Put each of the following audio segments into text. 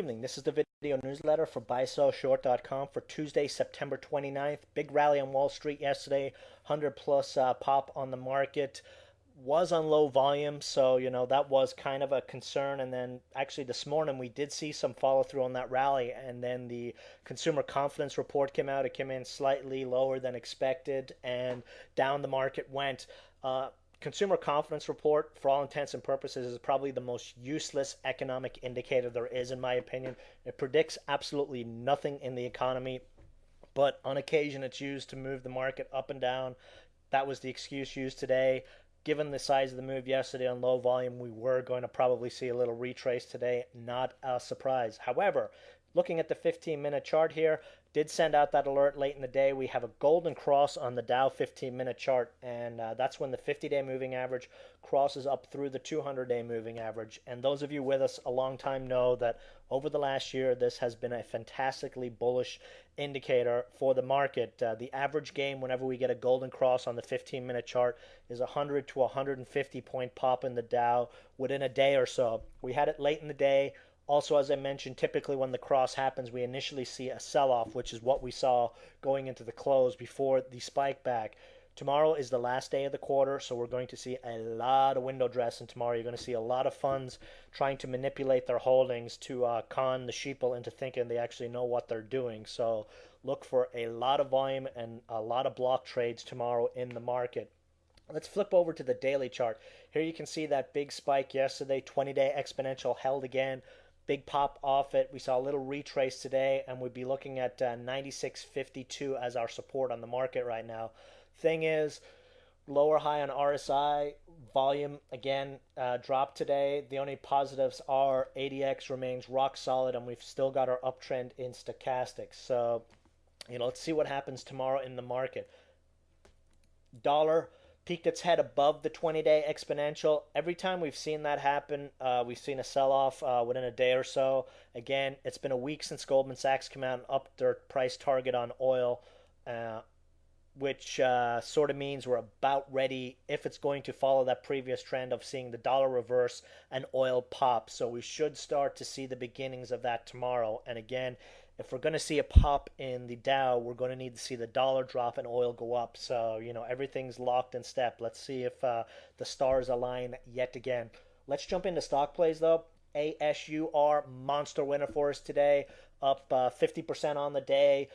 Evening. This is the video newsletter for buysellshort.com for Tuesday, September 29th. Big rally on Wall Street yesterday, 100 plus pop on the market. Was on low volume, so that was kind of a concern. And then actually this morning we did see some follow through on that rally, and then the consumer confidence report came out. It came in slightly lower than expected, and down the market went. Consumer confidence report, for all intents and purposes, is probably the most useless economic indicator there is, in my opinion. It predicts absolutely nothing in the economy, but on occasion it's used to move the market up and down. That was the excuse used today. Given the size of the move yesterday on low volume, we were going to probably see a little retrace today. Not a surprise. However, looking at the 15-minute chart here, did send out that alert late in the day. We have a golden cross on the Dow 15-minute chart, and that's when the 50-day moving average crosses up through the 200-day moving average. And those of you with us a long time know that over the last year, this has been a fantastically bullish indicator for the market. The average gain whenever we get a golden cross on the 15-minute chart is 100 to 150 point pop in the Dow within a day or so. We had it late in the day. Also, as I mentioned, typically when the cross happens, we initially see a sell-off, which is what we saw going into the close before the spike back. Tomorrow is the last day of the quarter, so we're going to see a lot of window dressing tomorrow. You're going to see a lot of funds trying to manipulate their holdings to con the sheeple into thinking they actually know what they're doing. So look for a lot of volume and a lot of block trades tomorrow in the market. Let's flip over to the daily chart. Here you can see that big spike yesterday, 20-day exponential held again. Big pop off it. We saw a little retrace today, and we'd be looking at 96.52 as our support on the market right now. Thing is, lower high on RSI, volume again dropped today. The only positives are ADX remains rock solid, and we've still got our uptrend in stochastics. So, let's see what happens tomorrow in the market. Dollar peeked its head above the 20-day exponential. Every time we've seen that happen, we've seen a sell-off within a day or so. Again, it's been a week since Goldman Sachs came out and upped their price target on oil, which sort of means we're about ready if it's going to follow that previous trend of seeing the dollar reverse and oil pop. So we should start to see the beginnings of that tomorrow. And again, if we're going to see a pop in the Dow, we're going to need to see the dollar drop and oil go up. So, everything's locked in step. Let's see if the stars align yet again. Let's jump into stock plays, though. ASUR, monster winner for us today, up 50% on the day.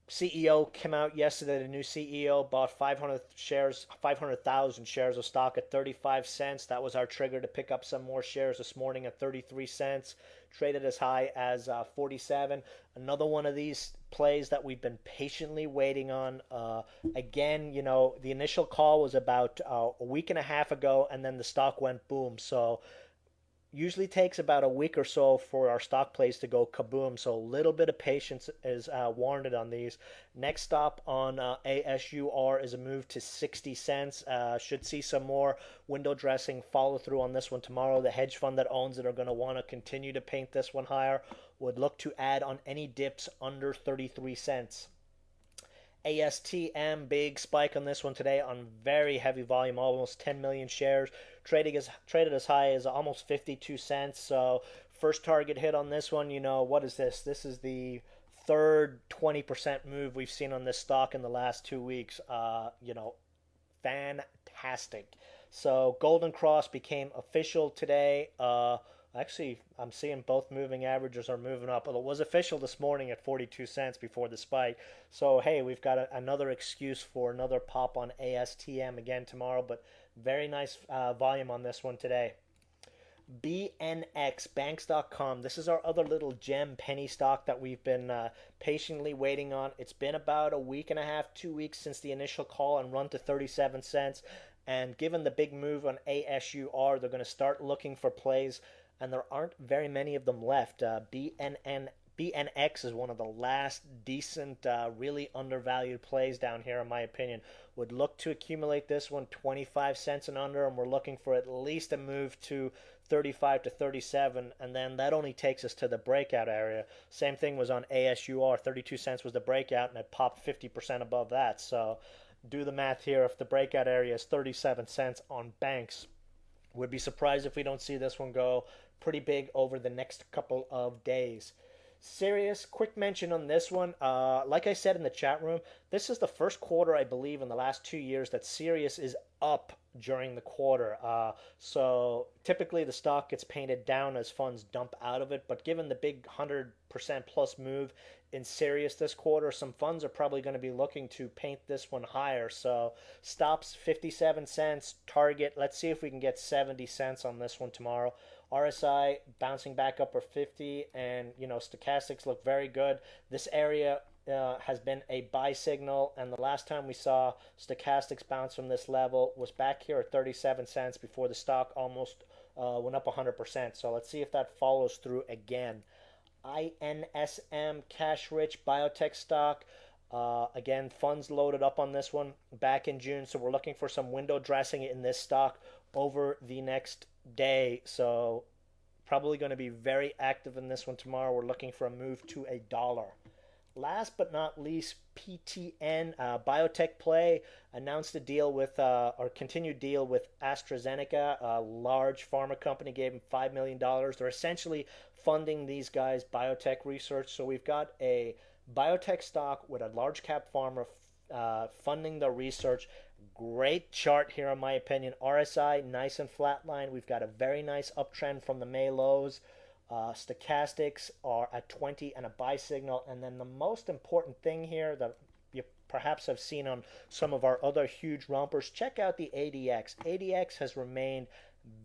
CEO came out yesterday. The new CEO bought 500,000 shares of stock at 35 cents. That was our trigger to pick up some more shares this morning at 33 cents. Traded as high as 47. Another one of these plays that we've been patiently waiting on. Again, the initial call was about a week and a half ago, and then the stock went boom. So usually takes about a week or so for our stock plays to go kaboom. So a little bit of patience is warranted on these. Next stop on ASUR is a move to 60 cents. Should see some more window dressing follow through on this one tomorrow. The hedge fund that owns it are going to want to continue to paint this one higher. Would look to add on any dips under 33 cents. ASTM, big spike on this one today on very heavy volume, almost 10 million shares. Traded as high as almost 52 cents. So first target hit on this one, what is this? This is the third 20% move we've seen on this stock in the last 2 weeks. Fantastic. So Golden Cross became official today. Actually, I'm seeing both moving averages are moving up. Well, it was official this morning at 42 cents before the spike. So, hey, we've got another excuse for another pop on ASTM again tomorrow, but very nice volume on this one today. BNX, banks.com. This is our other little gem penny stock that we've been patiently waiting on. It's been about a week and a half, 2 weeks since the initial call and run to 37 cents. And given the big move on ASUR, they're going to start looking for plays, and there aren't very many of them left. BNX is one of the last decent, really undervalued plays down here, in my opinion. Would look to accumulate this one 25 cents and under, and we're looking for at least a move to 35 to 37, and then that only takes us to the breakout area. Same thing was on ASUR. 32 cents was the breakout, and it popped 50% above that. So do the math here. If the breakout area is 37 cents on banks, would be surprised if we don't see this one go pretty big over the next couple of days. Sirius, quick mention on this one. Like I said in the chat room, this is the first quarter, I believe, in the last 2 years that Sirius is up during the quarter. So typically the stock gets painted down as funds dump out of it, but given the big 100% plus move in Sirius this quarter, some funds are probably going to be looking to paint this one higher. So stops 57 cents, target. Let's see if we can get 70 cents on this one tomorrow. RSI bouncing back up for 50, and stochastics look very good. This area has been a buy signal, and the last time we saw stochastics bounce from this level was back here at 37 cents before the stock almost went up 100%. So let's see if that follows through again. INSM, cash rich biotech stock. Again, funds loaded up on this one back in June, so we're looking for some window dressing in this stock over the next day. So probably going to be very active in this one tomorrow. We're looking for a move to $1. Last but not least, PTN, biotech play, announced a deal with, or continued deal with AstraZeneca, a large pharma company, gave them $5 million. They're essentially funding these guys' biotech research. So we've got a biotech stock with a large cap pharma funding the research. Great chart here, in my opinion. RSI, nice and flat line. We've got a very nice uptrend from the May lows. Stochastics are at 20 and a buy signal. And then the most important thing here that you perhaps have seen on some of our other huge rompers, check out the ADX. ADX has remained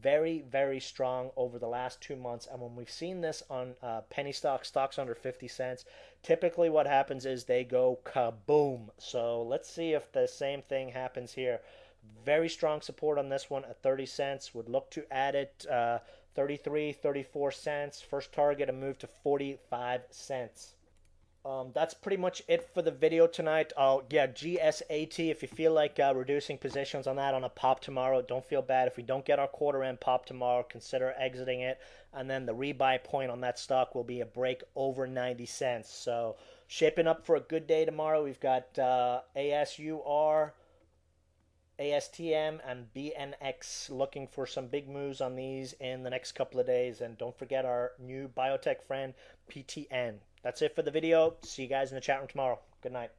very, very strong over the last 2 months. And when we've seen this on penny stocks under 50 cents, typically what happens is they go kaboom. So let's see if the same thing happens here. Very strong support on this one at 30 cents. Would look to add it 33, 34 cents. First target, a move to 45 cents. That's pretty much it for the video tonight. Oh, yeah, GSAT, if you feel like reducing positions on that on a pop tomorrow, don't feel bad. If we don't get our quarter end pop tomorrow, consider exiting it. And then the rebuy point on that stock will be a break over 90 cents. So shaping up for a good day tomorrow. We've got ASUR, ASTM, and BNX looking for some big moves on these in the next couple of days. And don't forget our new biotech friend, PTN. That's it for the video. See you guys in the chat room tomorrow. Good night.